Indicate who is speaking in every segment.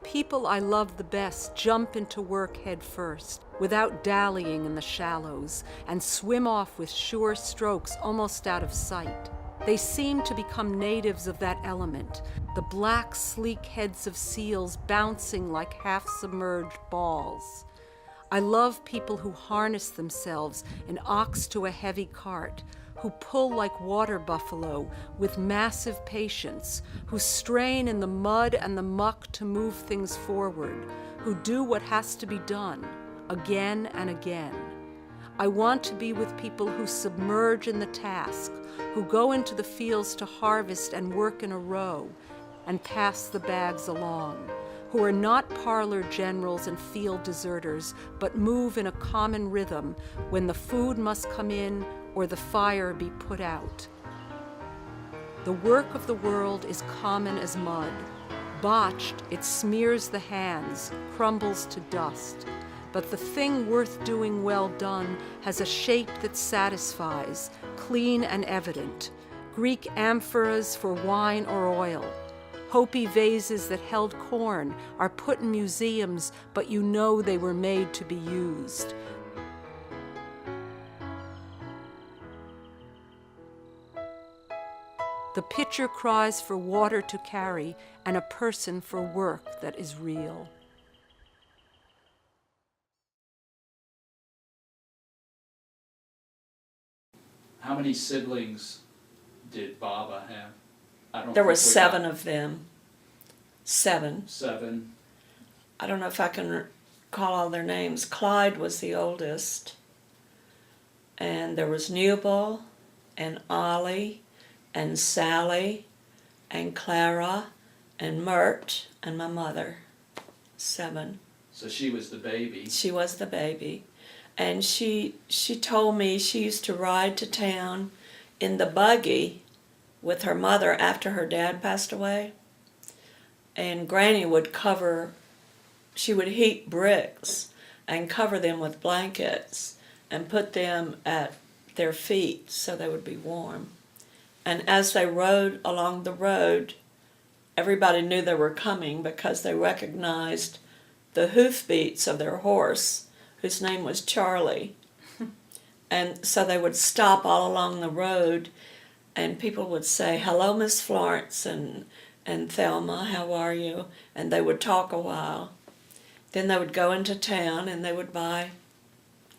Speaker 1: people I love the best jump into work head first, without dallying in the shallows, and swim off with sure strokes almost out of sight. They seem to become natives of that element, the black, sleek heads of seals bouncing like half-submerged balls. I love people who harness themselves, an ox to a heavy cart, who pull like water buffalo with massive patience, who strain in the mud and the muck to move things forward, who do what has to be done, again and again. I want to be with people who submerge in the task, who go into the fields to harvest and work in a row and pass the bags along, who are not parlor generals and field deserters, but move in a common rhythm when the food must come in or the fire be put out. The work of the world is common as mud. Botched, it smears the hands, crumbles to dust. But the thing worth doing well done has a shape that satisfies, clean and evident. Greek amphoras for wine or oil. Hopi vases that held corn are put in museums, but you know they were made to be used. The pitcher cries for water to carry and a person for work that is real.
Speaker 2: How many siblings did Baba have?
Speaker 3: There were 7 of them. 7.
Speaker 2: 7.
Speaker 3: I don't know if I can call all their names. Clyde was the oldest. And there was Newell and Ollie and Sally and Clara and Mert and my mother. 7.
Speaker 2: So she was the baby.
Speaker 3: She was the baby. And she told me she used to ride to town in the buggy with her mother after her dad passed away. And Granny would she would heat bricks and cover them with blankets and put them at their feet so they would be warm. And as they rode along the road, everybody knew they were coming because they recognized the hoofbeats of their horse, whose name was Charlie. And so they would stop all along the road, and people would say, "Hello, Miss Florence," and "Thelma, how are you?" And they would talk a while. Then they would go into town and they would buy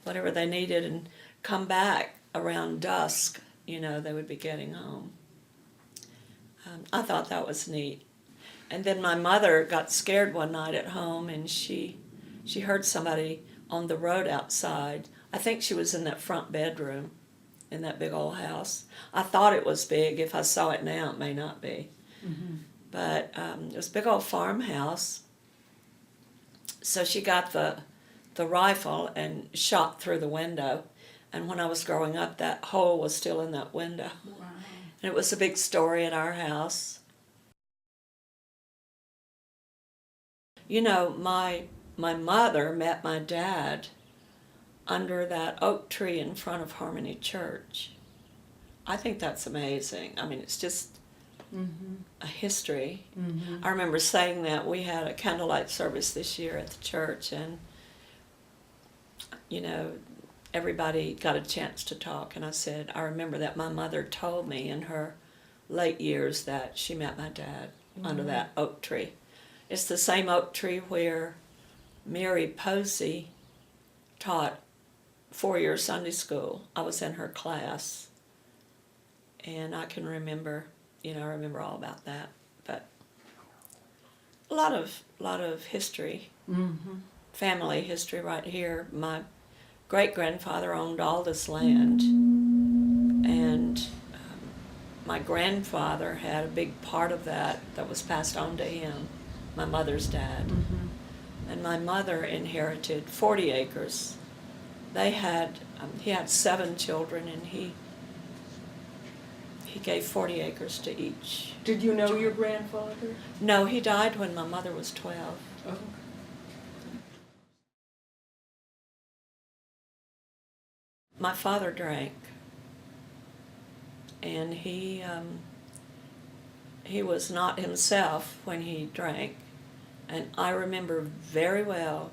Speaker 3: whatever they needed and come back around dusk. They would be getting home. I thought that was neat. And then my mother got scared one night at home, and she heard somebody on the road outside. I think she was in that front bedroom in that big old house. I thought it was big. If I saw it now, it may not be. Mm-hmm. But it was a big old farmhouse. So she got the rifle and shot through the window. And when I was growing up, that hole was still in that window. Wow. And it was a big story at our house. My mother met my dad under that oak tree in front of Harmony Church. I think that's amazing. I mean, it's just a history. Mm-hmm. I remember saying that we had a candlelight service this year at the church, and, everybody got a chance to talk. And I said, I remember that my mother told me in her late years that she met my dad under that oak tree. It's the same oak tree where Mary Posey taught 4-year Sunday school. I was in her class, and I can remember, I remember all about that. But a lot of history, family history right here. My great-grandfather owned all this land, and my grandfather had a big part of that was passed on to him, my mother's dad. Mm-hmm. And my mother inherited 40 acres. He had 7 children, and he gave 40 acres to each.
Speaker 1: Did you know your grandfather?
Speaker 3: No, he died when my mother was 12.
Speaker 1: Oh.
Speaker 3: My father drank, and he was not himself when he drank, And I remember very well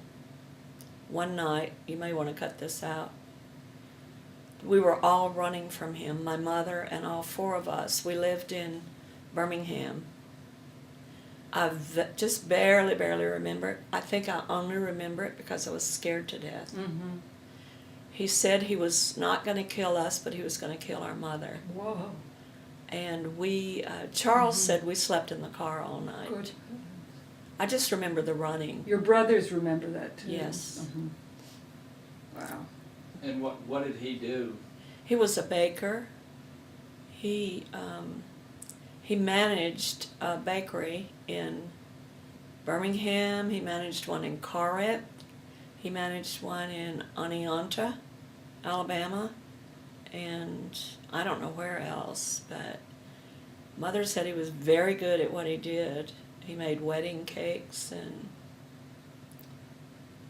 Speaker 3: one night, you may want to cut this out, we were all running from him, my mother and all four of us. We lived in Birmingham. I just barely remember it. I think I only remember it because I was scared to death.
Speaker 1: Mm-hmm.
Speaker 3: He said he was not going to kill us, but he was going to kill our mother.
Speaker 1: Whoa.
Speaker 3: And Charles said we slept in the car all night.
Speaker 1: Good.
Speaker 3: I just remember the running.
Speaker 1: Your brothers remember that too?
Speaker 3: Yes.
Speaker 1: Mm-hmm. Wow.
Speaker 2: And what did he do?
Speaker 3: He was a baker. He managed a bakery in Birmingham. He managed one in Corinth. He managed one in Oneonta, Alabama, and I don't know where else, but Mother said he was very good at what he did. He made wedding cakes, and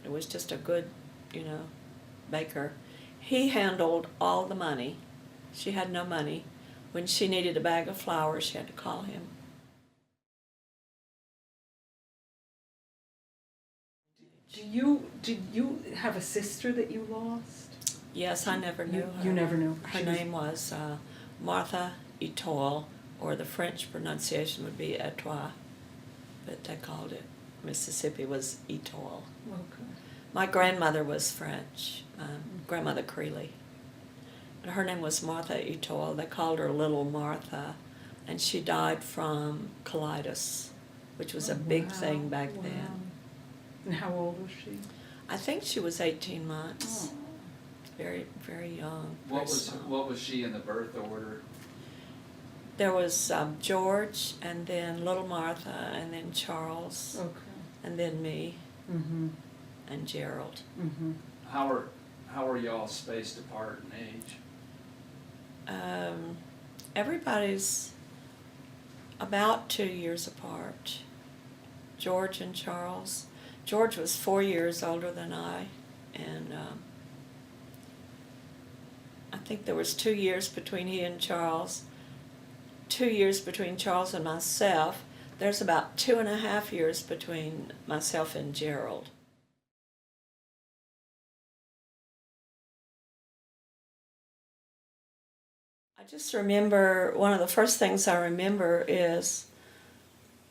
Speaker 3: it was just a good, baker. He handled all the money. She had no money. When she needed a bag of flour, she had to call him.
Speaker 1: Did you have a sister that you lost?
Speaker 3: Yes, I never knew her.
Speaker 1: You never knew.
Speaker 3: Her name was Martha Etoile, or the French pronunciation would be Etoile, but they called it, Mississippi was Etoile.
Speaker 1: Okay.
Speaker 3: My grandmother was French, Grandmother Creely. And her name was Martha Etoile. They called her Little Martha, and she died from colitis, which was a big thing back then.
Speaker 1: And how old was she?
Speaker 3: I think she was 18 months.
Speaker 1: Oh.
Speaker 3: Very, very young.
Speaker 2: What was she in the birth order?
Speaker 3: There was George, and then Little Martha, and then Charles,
Speaker 1: Okay.
Speaker 3: and then me,
Speaker 1: Mm-hmm.
Speaker 3: and Gerald.
Speaker 1: Mm-hmm.
Speaker 2: How are y'all spaced apart in age?
Speaker 3: Everybody's about 2 years apart. George and Charles. George was 4 years older than I, and I think there was 2 years between he and Charles. 2 years between Charles and myself. There's about 2.5 years between myself and Gerald. I just remember, one of the first things I remember is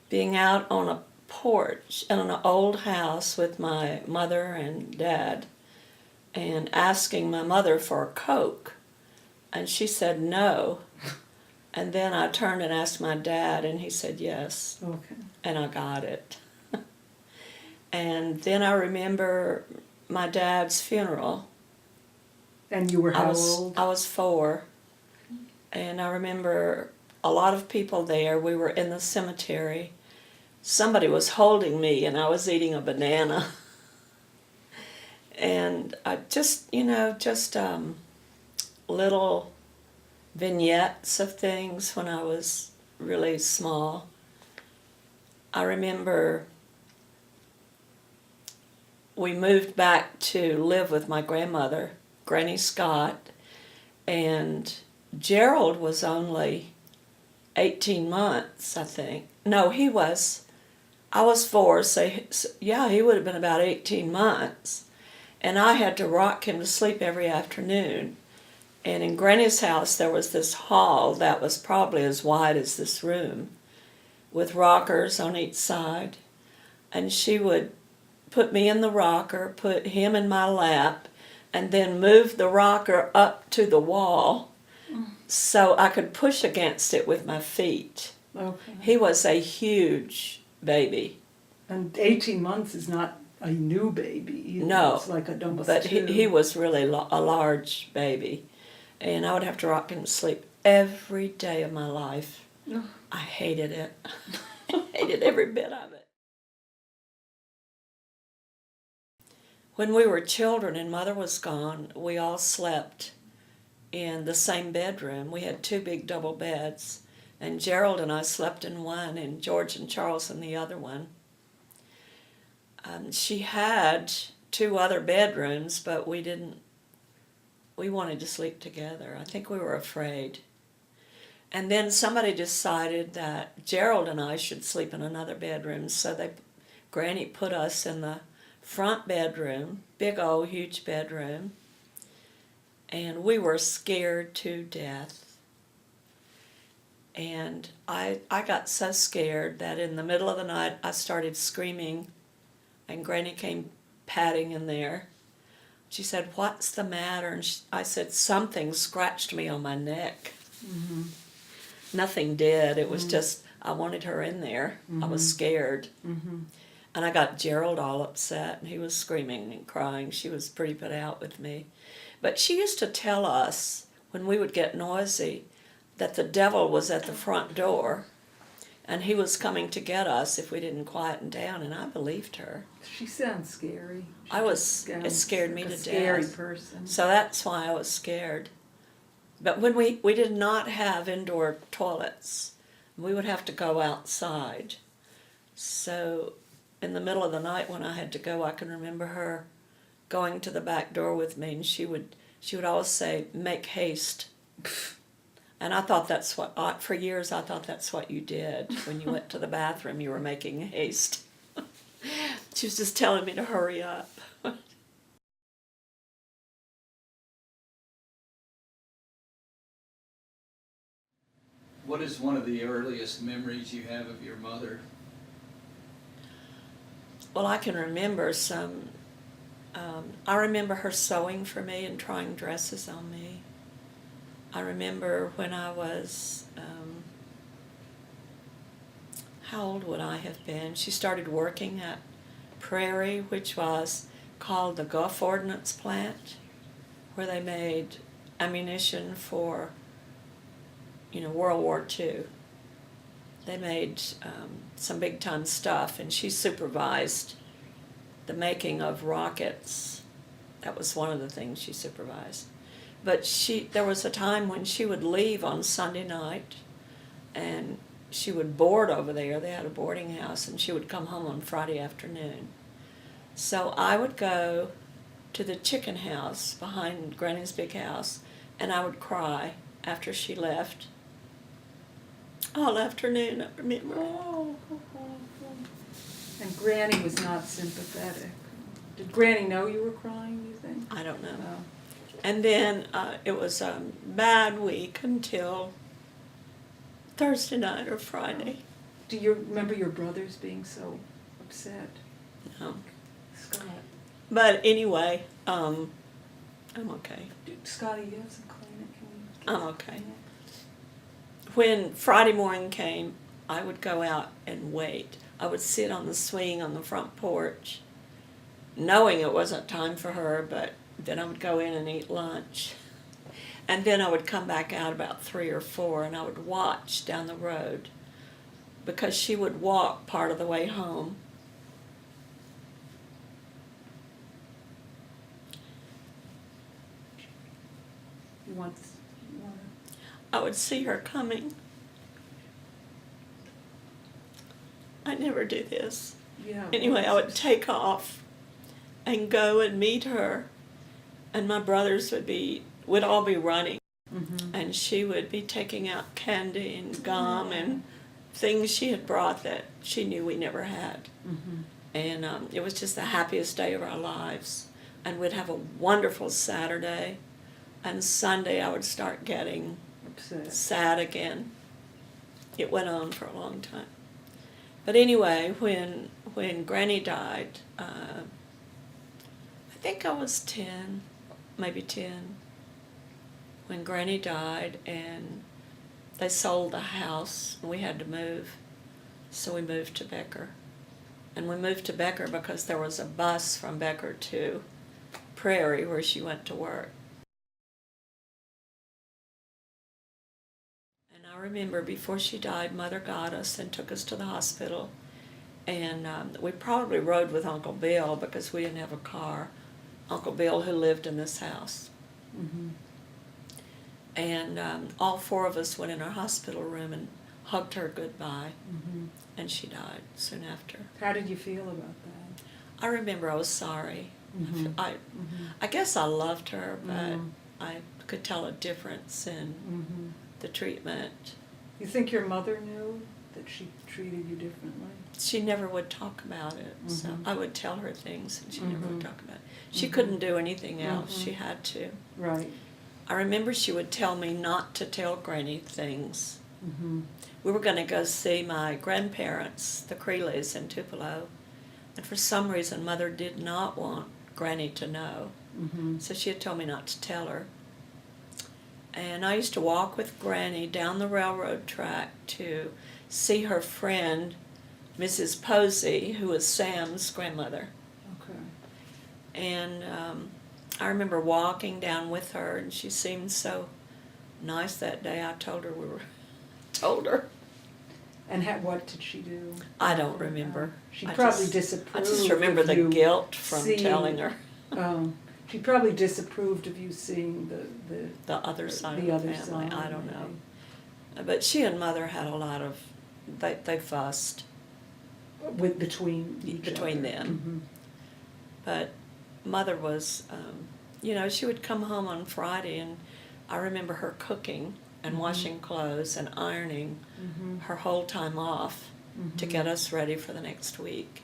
Speaker 3: being out on a porch in an old house with my mother and dad and asking my mother for a Coke, and she said no. And then I turned and asked my dad, and he said yes.
Speaker 1: Okay.
Speaker 3: And I got it. And then I remember my dad's funeral.
Speaker 1: And you were how old?
Speaker 3: I was 4. And I remember a lot of people there. We were in the cemetery. Somebody was holding me, and I was eating a banana. And I just little vignettes of things when I was really small. I remember we moved back to live with my grandmother, Granny Scott, and Gerald was only 18 months, I think. No, I was 4, so yeah, he would have been about 18 months. And I had to rock him to sleep every afternoon. And in Granny's house, there was this hall that was probably as wide as this room, with rockers on each side. And she would put me in the rocker, put him in my lap, and then move the rocker up to the wall so I could push against it with my feet.
Speaker 1: Okay.
Speaker 3: He was a huge baby.
Speaker 1: And 18 months is not a new baby either.
Speaker 3: No,
Speaker 1: It's like almost
Speaker 3: but
Speaker 1: 2.
Speaker 3: he was really a large baby. And I would have to rock him to sleep every day of my life.
Speaker 1: Ugh.
Speaker 3: I hated it. I hated every bit of it. When we were children and Mother was gone, we all slept in the same bedroom. We had 2 big double beds, and Gerald and I slept in one, and George and Charles in the other one. She had 2 other bedrooms, but we wanted to sleep together. I think we were afraid. And then somebody decided that Gerald and I should sleep in another bedroom, so they Granny put us in the front bedroom, big old huge bedroom, and we were scared to death. And I got so scared that in the middle of the night I started screaming, and Granny came padding in there. She said, "What's the matter?" And I said, "Something scratched me on my neck."
Speaker 1: Mm-hmm.
Speaker 3: Nothing did. It was just, I wanted her in there. I was scared.
Speaker 1: Mm-hmm.
Speaker 3: And I got Gerald all upset, and he was screaming and crying. She was pretty put out with me. But she used to tell us, when we would get noisy, that the devil was at the front door, and he was coming to get us if we didn't quieten down, and I believed her.
Speaker 1: She sounds scary.
Speaker 3: It scared me to death.
Speaker 1: Scary person.
Speaker 3: So that's why I was scared. But when we did not have indoor toilets, we would have to go outside. So in the middle of the night when I had to go, I can remember her going to the back door with me, and she would always say, "Make haste." And I thought that's what, for years I thought that's what you did. When you went to the bathroom, you were making haste. She was just telling me to hurry up.
Speaker 2: What is one of the earliest memories you have of your mother?
Speaker 3: Well, I can remember some. I remember her sewing for me and trying dresses on me. I remember when I was, how old would I have been? She started working at Prairie, which was called the Gulf Ordnance Plant, where they made ammunition for, World War II. They made some big-time stuff, and she supervised the making of rockets. That was one of the things she supervised. But there was a time when she would leave on Sunday night, and she would board over there. They had a boarding house, and she would come home on Friday afternoon. So I would go to the chicken house behind Granny's big house, and I would cry after she left. All afternoon, I remember.
Speaker 1: Oh. And Granny was not sympathetic. Did Granny know you were crying, you think?
Speaker 3: I don't know.
Speaker 1: Oh.
Speaker 3: And then it was a bad week until Thursday night or Friday.
Speaker 1: Do you remember your brothers being so upset?
Speaker 3: No.
Speaker 1: Scott.
Speaker 3: But anyway, I'm okay.
Speaker 1: Scotty, you have some cleaning?
Speaker 3: I'm okay. When Friday morning came, I would go out and wait. I would sit on the swing on the front porch, knowing it wasn't time for her, but then I would go in and eat lunch. And then I would come back out about 3 or 4, and I would watch down the road, because she would walk part of the way home.
Speaker 1: You want to...
Speaker 3: I would see her coming. I never do this.
Speaker 1: Yeah.
Speaker 3: Anyway, I would take off and go and meet her, and my brothers would all be running, and she would be taking out candy and gum and things she had brought that she knew we never had. And it was just the happiest day of our lives. And we'd have a wonderful Saturday, and Sunday I would start getting sad again. It went on for a long time. But anyway, when Granny died, I think I was 10, maybe 10, when Granny died, and they sold the house, and we had to move. So we moved to Becker. And we moved to Becker because there was a bus from Becker to Prairie where she went to work. And I remember before she died, Mother got us and took us to the hospital. And we probably rode with Uncle Bill because we didn't have a car. Uncle Bill, who lived in this house. And all 4 of us went in our hospital room and hugged her goodbye. And she died soon after.
Speaker 1: How did you feel about that?
Speaker 3: I remember I was sorry. I guess I loved her, but I could tell a difference in the treatment.
Speaker 1: You think your mother knew
Speaker 4: that she treated you differently?
Speaker 3: She never would talk about it. So
Speaker 4: Mhm.
Speaker 3: I would tell her things, and she never would
Speaker 4: Mhm.
Speaker 3: talk about it. She
Speaker 4: Mhm.
Speaker 3: couldn't do anything else.
Speaker 4: Mhm.
Speaker 3: She had to.
Speaker 4: Right.
Speaker 3: I remember she would tell me not to tell Granny things.
Speaker 4: Mm-hmm.
Speaker 3: We were going to go see my grandparents, the Creelys, in Tupelo, and for some reason Mother did not want Granny to know.
Speaker 4: Mm-hmm.
Speaker 3: So she had told me not to tell her. And I used to walk with Granny down the railroad track to see her friend, Mrs. Posey, who was Sam's grandmother.
Speaker 4: Okay.
Speaker 3: And I remember walking down with her, and she seemed so nice that day. I told her told her.
Speaker 4: And what did she do?
Speaker 3: I don't remember.
Speaker 4: She
Speaker 3: I
Speaker 4: probably
Speaker 3: just-
Speaker 4: disapproved.
Speaker 3: I just remember
Speaker 4: of
Speaker 3: the
Speaker 4: you
Speaker 3: guilt from
Speaker 4: seeing-
Speaker 3: telling her
Speaker 4: She probably disapproved of you seeing
Speaker 3: the other side
Speaker 4: the
Speaker 3: of
Speaker 4: other
Speaker 3: the family.
Speaker 4: side,
Speaker 3: I don't know.
Speaker 4: maybe.
Speaker 3: But she and Mother had a lot of, they fussed.
Speaker 4: Between
Speaker 3: them.
Speaker 4: Mm-hmm.
Speaker 3: But Mother was, she would come home on Friday, and I remember her cooking and
Speaker 4: Mhm.
Speaker 3: washing clothes and ironing
Speaker 4: Mm-hmm.
Speaker 3: her whole time off to get us ready for the next week.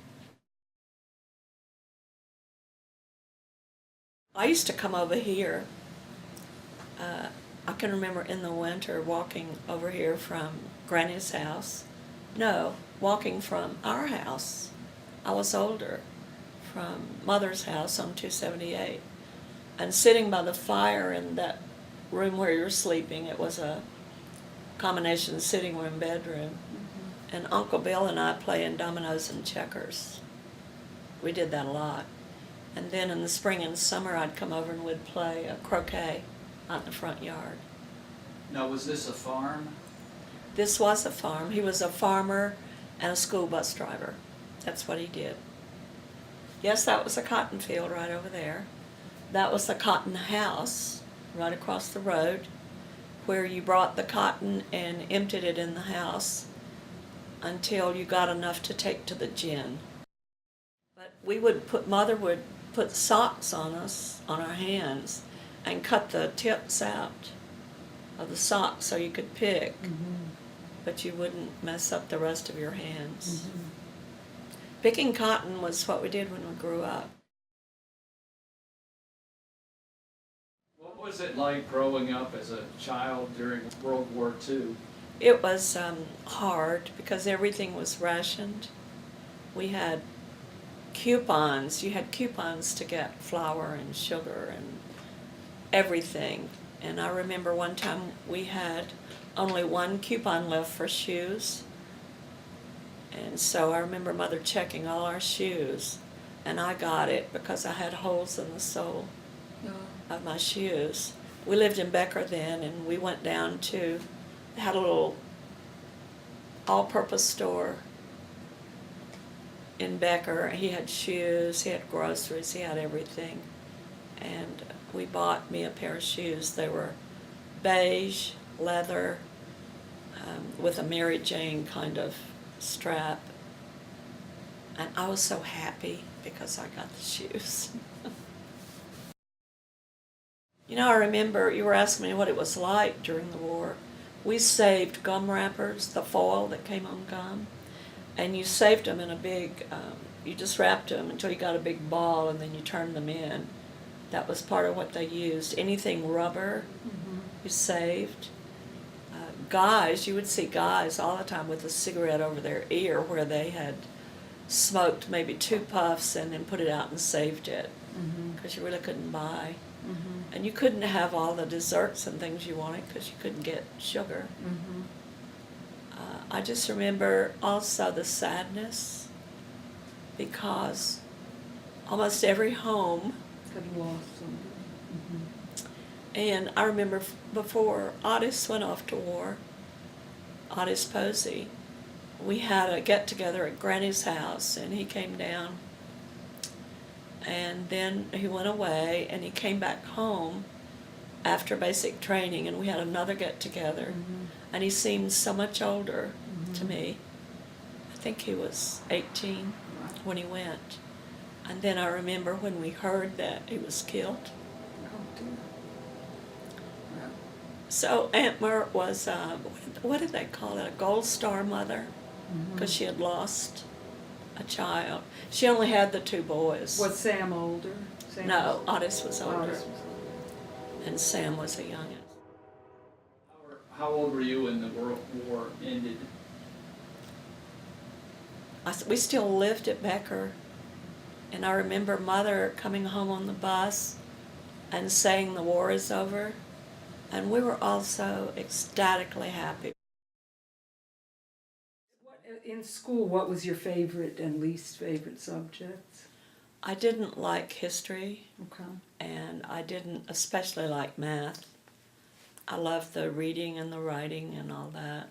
Speaker 3: I used to come over here. I can remember in the winter walking over here from Granny's house. No, walking from our house. I was older, from Mother's house on 278. And sitting by the fire in that room where you're sleeping, it was a combination sitting room, bedroom.
Speaker 4: Mm-hmm.
Speaker 3: And Uncle Bill and I playing dominoes and checkers. We did that a lot. And then in the spring and summer, I'd come over and we'd play croquet out in the front yard.
Speaker 2: Now, was this a farm?
Speaker 3: This was a farm. He was a farmer and a school bus driver. That's what he did. Yes, that was a cotton field right over there. That was the cotton house right across the road, where you brought the cotton and emptied it in the house until you got enough to take to the gin. But Mother would put socks on us, on our hands, and cut the tips out of the socks so you could pick, but you wouldn't mess up the rest of your hands.
Speaker 4: Mm-hmm.
Speaker 3: Picking cotton was what we did when we grew up.
Speaker 2: What was it like growing up as a child during World War II?
Speaker 3: It was hard because everything was rationed. We had coupons. You had coupons to get flour and sugar and everything. And I remember one time we had only one coupon left for shoes. And so I remember Mother checking all our shoes. And I got it because I had holes in the sole of my shoes. We lived in Becker then, and we went down to, had a little all-purpose store in Becker. He had shoes, he had groceries, he had everything. And we bought me a pair of shoes. They were beige, leather, with a Mary Jane kind of strap. And I was so happy because I got the shoes. I remember you were asking me what it was like during the war. We saved gum wrappers, the foil that came on gum, and you saved them in a big, you just wrapped them until you got a big ball, and then you turned them in. That was part of what they used. Anything rubber, you saved. Guys, you would see guys all the time with a cigarette over their ear where they had smoked maybe 2 puffs and then put it out and saved it because you really couldn't buy. And you couldn't have all the desserts and things you wanted because you couldn't get sugar. I just remember also the sadness because almost every home,
Speaker 4: Had lost somebody.
Speaker 3: and I remember before Otis went off to war, Otis Posey, we had a get-together at Granny's house, and he came down, and then he went away, and he came back home after basic training, and we had another get-together, and he seemed so much older to me. I think he was 18 when he went. And then I remember when we heard that he was killed.
Speaker 4: Oh, dear.
Speaker 3: So Aunt Mert was, what did they call it, a gold star mother? Because she had lost a child. She only had the two boys.
Speaker 4: Was Sam older? Sam
Speaker 3: No,
Speaker 4: was
Speaker 3: Otis was older,
Speaker 4: Otis was older.
Speaker 3: and Sam was the youngest.
Speaker 2: How old were you when the World War ended?
Speaker 3: We still lived at Becker, and I remember Mother coming home on the bus and saying the war is over, and we were all so ecstatically happy.
Speaker 4: In school, what was your favorite and least favorite subjects?
Speaker 3: I didn't like history,
Speaker 4: Okay.
Speaker 3: and I didn't especially like math. I loved the reading and the writing and all that.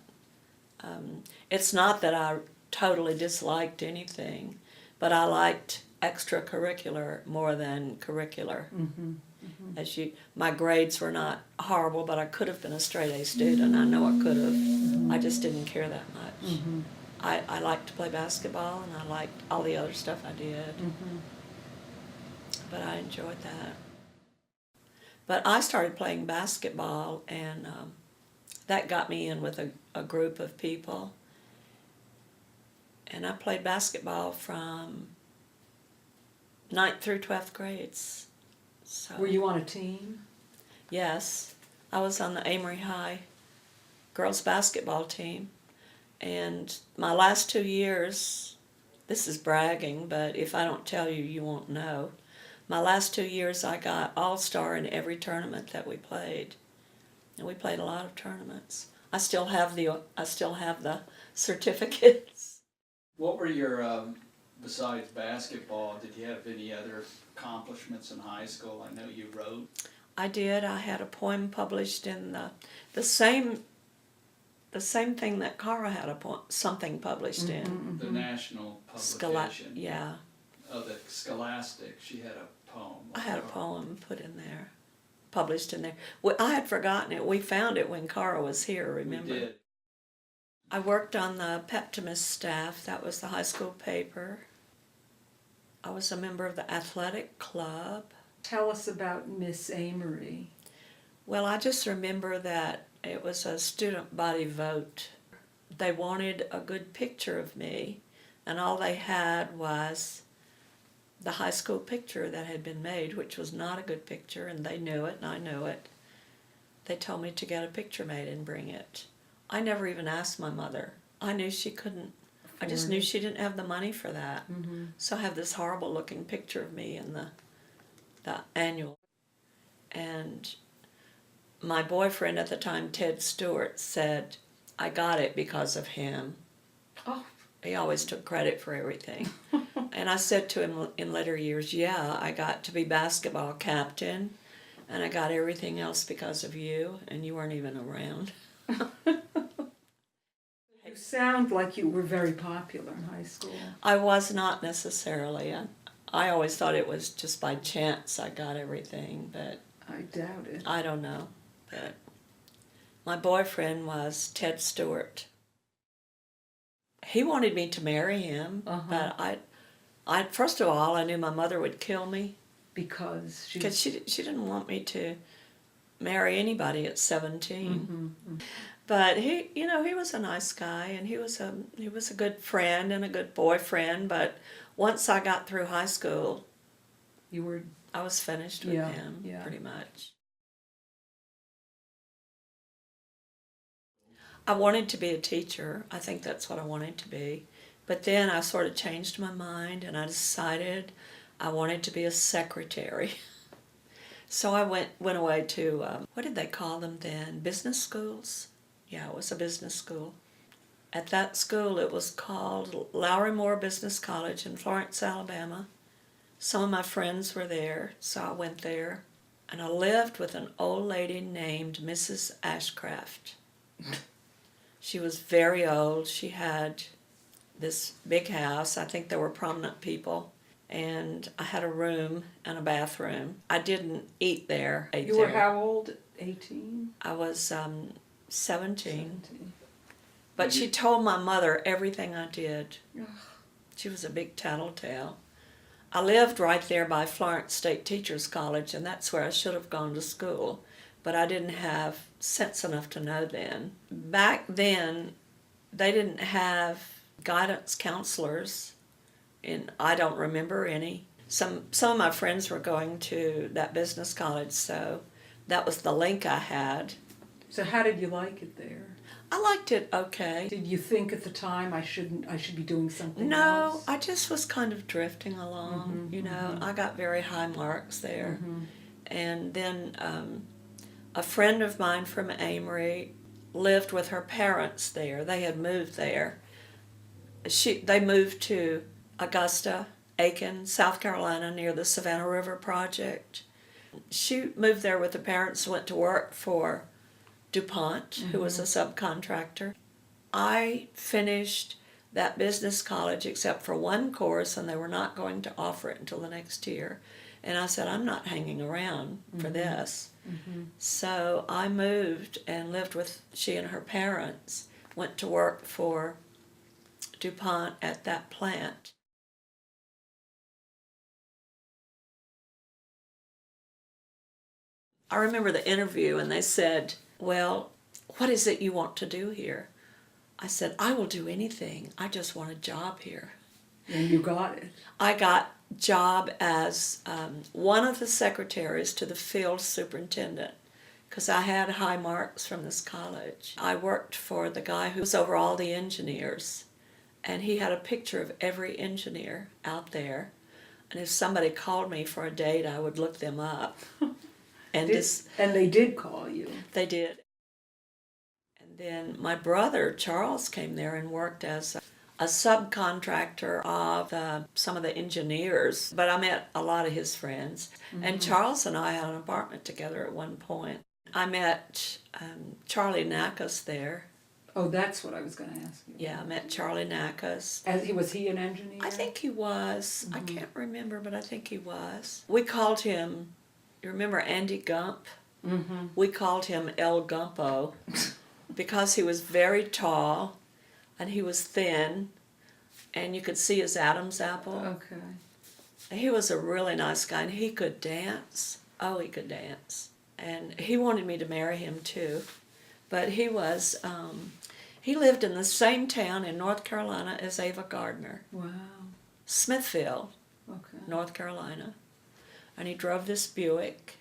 Speaker 3: It's not that I totally disliked anything, but I liked extracurricular more than curricular. My grades were not horrible, but I could have been a straight A student. I know I could have. I just didn't care that much. I liked to play basketball, and I liked all the other stuff I did. But I enjoyed that. But I started playing basketball, and that got me in with a group of people. And I played basketball from 9th through 12th grades. So,
Speaker 4: Were you on a team?
Speaker 3: yes, I was on the Amory High girls basketball team. And my last 2 years, this is bragging, but if I don't tell you, you won't know. My last 2 years, I got all-star in every tournament that we played. And we played a lot of tournaments. I still have the certificates.
Speaker 2: What were your, besides basketball, did you have any other accomplishments in high school? I know you wrote.
Speaker 3: I did. I had a poem published in the same thing that Cara had something published in.
Speaker 2: The national publication.
Speaker 3: Yeah.
Speaker 2: Oh, the Scholastic. She had a poem.
Speaker 3: I had a poem put in there, published in there. I had forgotten it. We found it when Cara was here, remember?
Speaker 2: We did.
Speaker 3: I worked on the Peptimus staff. That was the high school paper. I was a member of the athletic club.
Speaker 4: Tell us about Miss Amory.
Speaker 3: Well, I just remember that it was a student body vote. They wanted a good picture of me, and all they had was the high school picture that had been made, which was not a good picture, and they knew it, and I knew it. They told me to get a picture made and bring it. I never even asked my mother. I knew she couldn't. I just knew she didn't have the money for that. So I have this horrible looking picture of me in the annual. And my boyfriend at the time, Ted Stewart, said, I got it because of him.
Speaker 4: Oh.
Speaker 3: He always took credit for everything. And I said to him in later years, yeah, I got to be basketball captain, and I got everything else because of you, and you weren't even around.
Speaker 4: You sound like you were very popular in high school.
Speaker 3: I was not necessarily. I always thought it was just by chance I got everything, but
Speaker 4: I doubt it.
Speaker 3: I don't know. But my boyfriend was Ted Stewart. He wanted me to marry him, but I first of all, I knew my mother would kill me
Speaker 4: Because
Speaker 3: she didn't want me to marry anybody at 17. But he was a nice guy, and he was a good friend and a good boyfriend. But once I got through high school, I was finished with him pretty much. I wanted to be a teacher. I think that's what I wanted to be. But then I sort of changed my mind, and I decided I wanted to be a secretary. So I went away to, what did they call them then? Business schools? Yeah, it was a business school. At that school, it was called Lowry Moore Business College in Florence, Alabama. Some of my friends were there, so I went there. And I lived with an old lady named Mrs. Ashcraft. She was very old. She had this big house. I think there were prominent people. And I had a room and a bathroom. I didn't eat there.
Speaker 4: You were how old? 18?
Speaker 3: I was 17. But she told my mother everything I did. She was a big tattletale. I lived right there by Florence State Teachers College, and that's where I should have gone to school. but I didn't have sense enough to know then. Back then, they didn't have guidance counselors, and I don't remember any. Some of my friends were going to that business college, so that was the link I had.
Speaker 4: So how did you like it there?
Speaker 3: I liked it okay.
Speaker 4: Did you think at the time I should be doing something
Speaker 3: No,
Speaker 4: else?
Speaker 3: I just was kind of drifting along, you know. I got very high marks there. And then a friend of mine from Amory lived with her parents there. They had moved there. They moved to Augusta, Aiken, South Carolina, near the Savannah River Project. She moved there with the parents, went to work for DuPont, who was a subcontractor. I finished that business college except for one course, and they were not going to offer it until the next year. And I said, I'm not hanging around for this. So I moved and lived with she and her parents, went to work for DuPont at that plant. I remember the interview, and they said, well, what is it you want to do here? I said, I will do anything. I just want a job here.
Speaker 4: And you got it.
Speaker 3: I got job as one of the secretaries to the field superintendent because I had high marks from this college. I worked for the guy who was over all the engineers, and he had a picture of every engineer out there. And if somebody called me for a date, I would look them up. And
Speaker 4: And they did call you.
Speaker 3: they did. And then my brother, Charles, came there and worked as a subcontractor of some of the engineers. But I met a lot of his friends. And Charles and I had an apartment together at one point. I met Charlie Nakas there.
Speaker 4: Oh, that's what I was going to ask you.
Speaker 3: Yeah, I met Charlie Nakas.
Speaker 4: Was he an engineer?
Speaker 3: I think he was. I can't remember, but I think he was. We called him, you remember Andy Gump? We called him El Gumpo because he was very tall and he was thin and you could see his Adam's apple.
Speaker 4: Okay.
Speaker 3: He was a really nice guy, and he could dance. Oh, he could dance. And he wanted me to marry him too. But he was, he lived in the same town in North Carolina as Ava Gardner.
Speaker 4: Wow.
Speaker 3: Smithville,
Speaker 4: Okay.
Speaker 3: North Carolina. And he drove this Buick,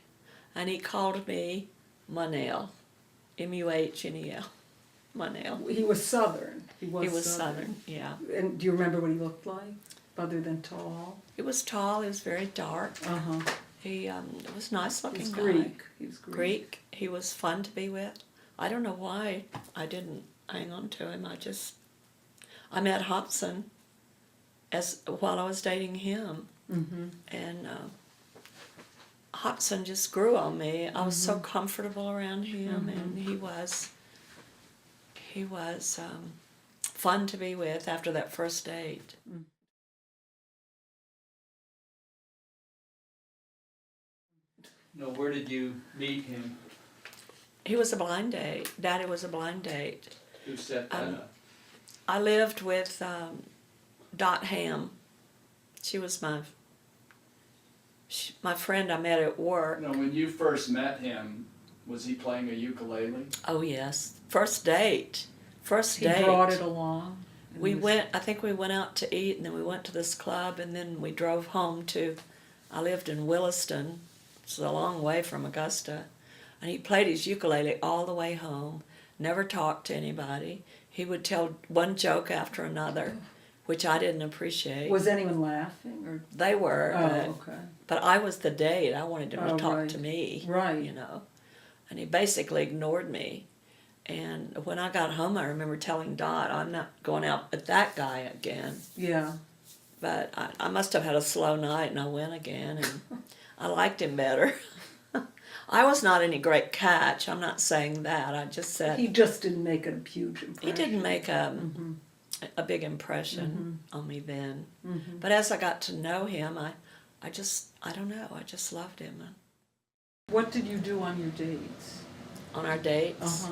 Speaker 3: and he called me Muhnel, Muhnel, Muhnel.
Speaker 4: He was Southern. He was
Speaker 3: Southern, yeah.
Speaker 4: And do you remember what he looked like, other than tall?
Speaker 3: He was tall, he was very dark.
Speaker 4: Uh-huh.
Speaker 3: He was a nice
Speaker 4: He
Speaker 3: looking
Speaker 4: was
Speaker 3: guy.
Speaker 4: Greek. He was Greek.
Speaker 3: Greek. He was fun to be with. I don't know why I didn't hang on to him. I met Hobson while I was dating him. And Hobson just grew on me. I was so comfortable around him, and he was fun to be with after that first date.
Speaker 2: No, where did you meet him?
Speaker 3: He was a blind date. Daddy was a blind date.
Speaker 2: Who set that up?
Speaker 3: I lived with Dot Ham. She was my friend I met at work.
Speaker 2: No, when you first met him, was he playing a ukulele?
Speaker 3: Oh yes, first date. First
Speaker 4: He
Speaker 3: date.
Speaker 4: brought it along.
Speaker 3: I think we went out to eat, and then we went to this club, and then we drove home I lived in Williston, it's a long way from Augusta, and he played his ukulele all the way home, never talked to anybody. He would tell one joke after another, which I didn't appreciate.
Speaker 4: Was anyone laughing? Or?
Speaker 3: They were,
Speaker 4: Okay.
Speaker 3: but I was the date. I wanted him to talk
Speaker 4: right.
Speaker 3: to me,
Speaker 4: Right.
Speaker 3: you know, and he basically ignored me. And when I got home, I remember telling Dot, I'm not going out with that guy again.
Speaker 4: Yeah.
Speaker 3: But I must have had a slow night, and I went again, and I liked him better. I was not any great catch. I'm not saying that. I just said
Speaker 4: He just didn't make a huge impression.
Speaker 3: he didn't make a big impression on me then. But as I got to know him, I don't know, I just loved him.
Speaker 4: What did you do on your dates?
Speaker 3: On our dates,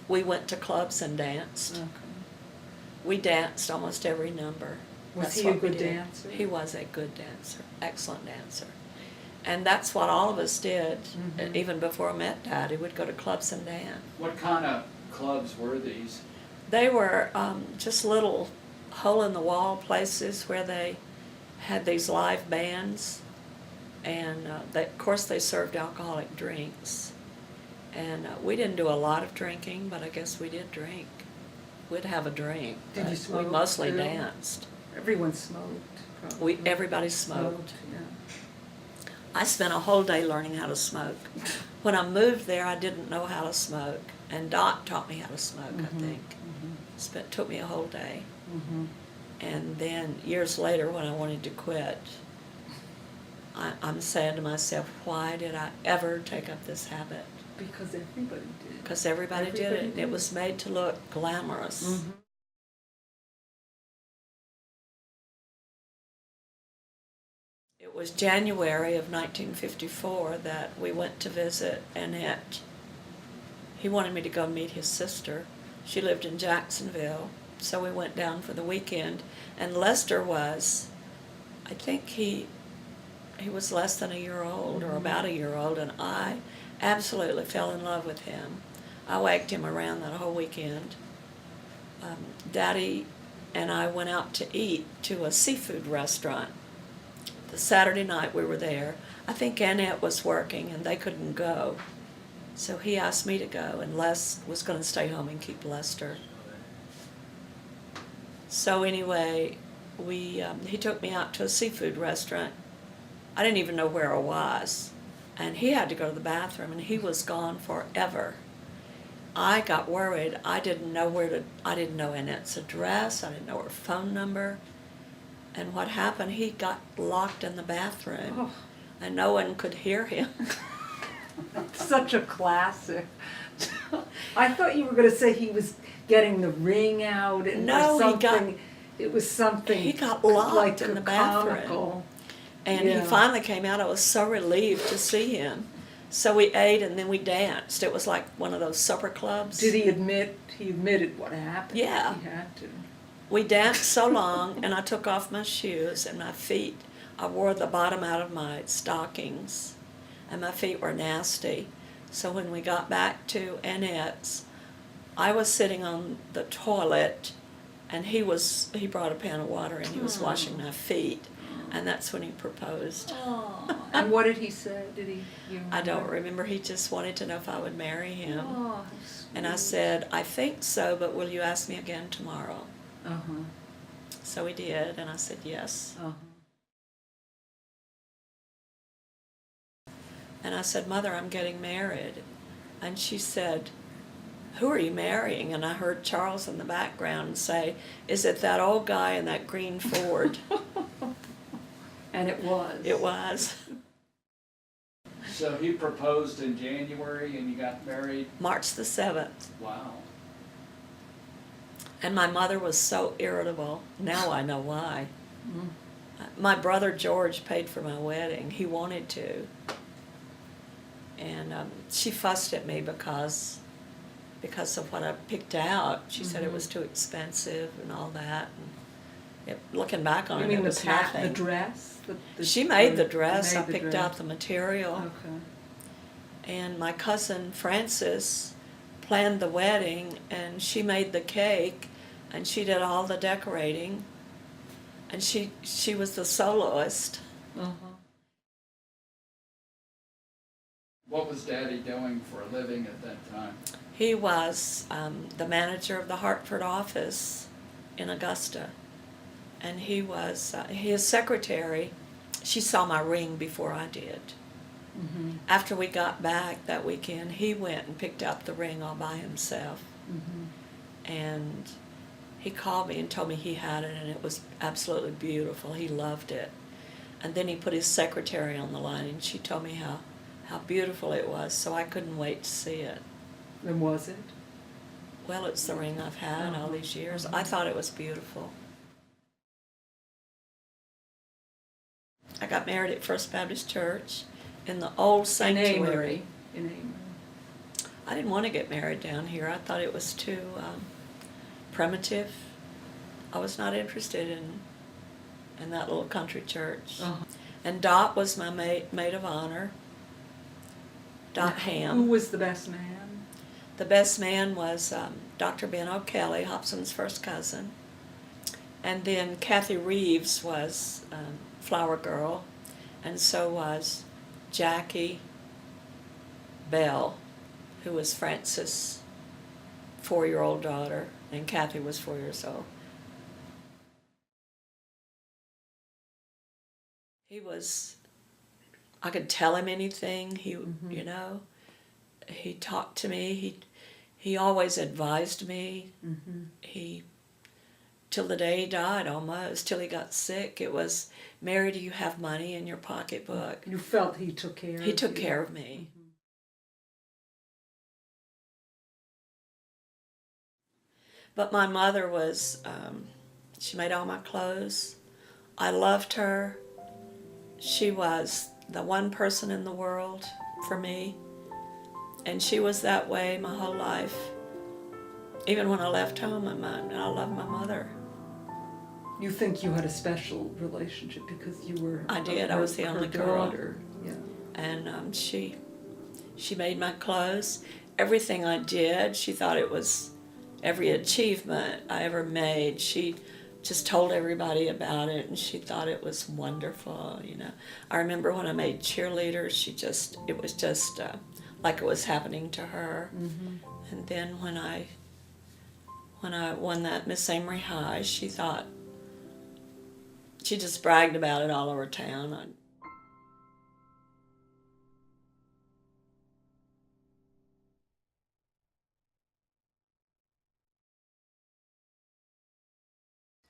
Speaker 3: we went to clubs and danced.
Speaker 4: Okay.
Speaker 3: We danced almost every number.
Speaker 4: Was
Speaker 3: That's
Speaker 4: he a
Speaker 3: what we
Speaker 4: good
Speaker 3: did.
Speaker 4: dancer?
Speaker 3: He was a good dancer, excellent dancer. And that's what all of us did,
Speaker 4: Mhm.
Speaker 3: even before I met Daddy. We'd go to clubs and dance.
Speaker 2: What kind of clubs were these?
Speaker 3: They were just little hole-in-the-wall places where they had these live bands, and of course they served alcoholic drinks. And we didn't do a lot of drinking, but I guess we did drink. We'd have a drink.
Speaker 4: Did you
Speaker 3: but
Speaker 4: smoke,
Speaker 3: We mostly
Speaker 4: too?
Speaker 3: danced.
Speaker 4: Everyone smoked, probably.
Speaker 3: Everybody smoked.
Speaker 4: Yeah.
Speaker 3: I spent a whole day learning how to smoke. When I moved there, I didn't know how to smoke, and Dot taught me how to smoke, I think. Took me a whole day.
Speaker 4: Mhm.
Speaker 3: And then years later, when I wanted to quit, I'm saying to myself, why did I ever take up this habit?
Speaker 4: Because everybody did.
Speaker 3: Because everybody did it,
Speaker 4: Everybody
Speaker 3: and
Speaker 4: did.
Speaker 3: it was made to look glamorous.
Speaker 4: Mhm.
Speaker 3: It was January of 1954 that we went to visit Annette. He wanted me to go meet his sister. She lived in Jacksonville, so we went down for the weekend. And Lester was, I think he was less than a year old, or about a year old, and I absolutely fell in love with him. I wagged him around that whole weekend. Daddy and I went out to eat to a seafood restaurant. The Saturday night we were there. I think Annette was working and they couldn't go. So he asked me to go, and Les was going to stay home and keep Lester. So anyway, he took me out to a seafood restaurant. I didn't even know where I was. And he had to go to the bathroom, and he was gone forever. I got worried. I didn't know Annette's address. I didn't know her phone number. And what happened, he got locked in the bathroom,
Speaker 4: Oh.
Speaker 3: and no one could hear him.
Speaker 4: Such a classic. I thought you were going to say he was getting the ring out and
Speaker 3: No,
Speaker 4: or something.
Speaker 3: he got-
Speaker 4: It was something.
Speaker 3: he got locked
Speaker 4: like
Speaker 3: in the bathroom.
Speaker 4: comical.
Speaker 3: And
Speaker 4: Yeah.
Speaker 3: he finally came out. I was so relieved to see him. So we ate and then we danced. It was like one of those supper clubs.
Speaker 4: Did he admit? He admitted what happened.
Speaker 3: Yeah.
Speaker 4: He had to.
Speaker 3: We danced so long, and I took off my shoes and my feet. I wore the bottom out of my stockings, and my feet were nasty. So when we got back to Annette's, I was sitting on the toilet, and he brought a pan of water and he was washing my feet, and that's when he proposed.
Speaker 4: And what did he say? Did he? You
Speaker 3: I don't remember. He just wanted to know if I would marry him.
Speaker 4: Oh, how
Speaker 3: And I
Speaker 4: sweet.
Speaker 3: said, I think so, but will you ask me again tomorrow?
Speaker 4: Uh-huh.
Speaker 3: So he did, and I said yes.
Speaker 4: Uh-huh.
Speaker 3: And I said, Mother, I'm getting married. And she said, who are you marrying? And I heard Charles in the background say, is it that old guy in that green Ford?
Speaker 4: And it was.
Speaker 3: It was.
Speaker 2: So he proposed in January and you got married?
Speaker 3: March the 7th.
Speaker 2: Wow.
Speaker 3: And my mother was so irritable. Now I know why.
Speaker 4: Mm.
Speaker 3: My brother George paid for my wedding. He wanted to. And she fussed at me because of what I picked out. She said it was too expensive and all that. And looking back on
Speaker 4: You
Speaker 3: it,
Speaker 4: mean
Speaker 3: it was
Speaker 4: the
Speaker 3: nothing.
Speaker 4: dress?
Speaker 3: She made the dress.
Speaker 4: made
Speaker 3: I
Speaker 4: the
Speaker 3: picked
Speaker 4: dress.
Speaker 3: out the material.
Speaker 4: Okay.
Speaker 3: And my cousin Frances planned the wedding, and she made the cake, and she did all the decorating, and she was the soloist.
Speaker 4: Uh-huh.
Speaker 2: What was Daddy doing for a living at that time?
Speaker 3: He was the manager of the Hartford office in Augusta, and he was his secretary. She saw my ring before I did.
Speaker 4: Mm-hmm.
Speaker 3: After we got back that weekend, he went and picked up the ring all by himself.
Speaker 4: Mm-hmm.
Speaker 3: And he called me and told me he had it, and it was absolutely beautiful. He loved it. And then he put his secretary on the line, and she told me how beautiful it was, so I couldn't wait to see it.
Speaker 4: And was it?
Speaker 3: Well, it's the ring I've had all these years. I thought it was beautiful. I got married at First Baptist Church in the old sanctuary.
Speaker 4: In Amory.
Speaker 3: I didn't want to get married down here. I thought it was too primitive. I was not interested in that little country church.
Speaker 4: Uh-huh.
Speaker 3: And Dot was my maid of honor. Dot
Speaker 4: Who
Speaker 3: Ham.
Speaker 4: was the best man?
Speaker 3: The best man was Dr. Ben O'Kelly, Hobson's first cousin. And then Kathy Reeves was flower girl, and so was Jackie Bell, who was Francis' 4-year-old daughter, and Kathy was 4 years old. He was, I could tell him anything. He, you know, he talked to me. He always advised me. He, till the day he died, almost till he got sick, it was, Mary, do you have money in your pocketbook?
Speaker 4: You felt he took care of you.
Speaker 3: He took care of me. But my mother was, she made all my clothes. I loved her. She was the one person in the world for me. And she was that way my whole life. Even when I left home, I loved my mother.
Speaker 4: You think you had a special relationship because you were
Speaker 3: I did. I was the only
Speaker 4: her
Speaker 3: girl.
Speaker 4: daughter. Yeah.
Speaker 3: And she made my clothes. Everything I did, she thought it was, every achievement I ever made, she just told everybody about it, and she thought it was wonderful, you know. I remember when I made cheerleaders, it was just like it was happening to her. And then when I won that Miss Amory High, she just bragged about it all over town.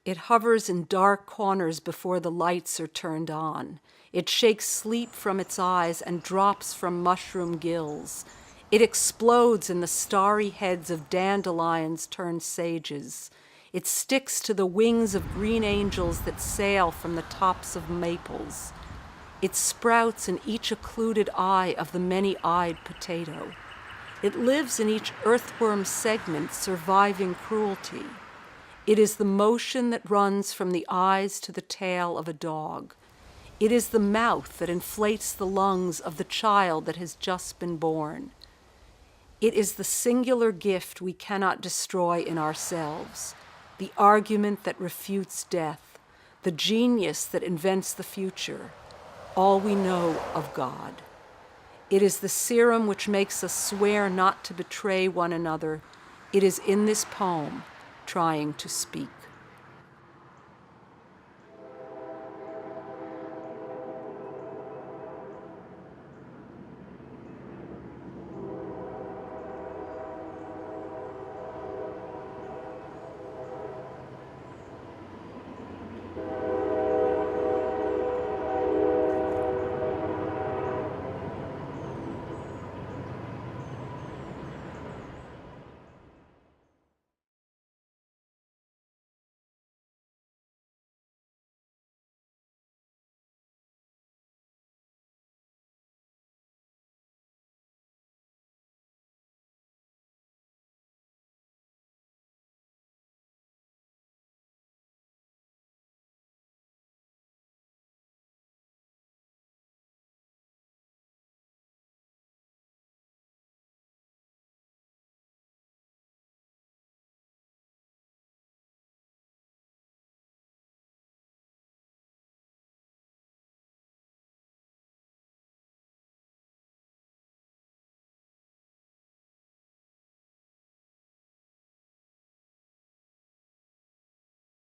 Speaker 1: It hovers in dark corners before the lights are turned on. It shakes sleep from its eyes and drops from mushroom gills. It explodes in the starry heads of dandelions turned sages. It sticks to the wings of green angels that sail from the tops of maples. It sprouts in each occluded eye of the many-eyed potato. It lives in each earthworm segment, surviving cruelty. It is the motion that runs from the eyes to the tail of a dog. It is the mouth that inflates the lungs of the child that has just been born. It is the singular gift we cannot destroy in ourselves, the argument that refutes death, the genius that invents the future, all we know of God. It is the serum which makes us swear not to betray one another. It is in this poem, trying to speak.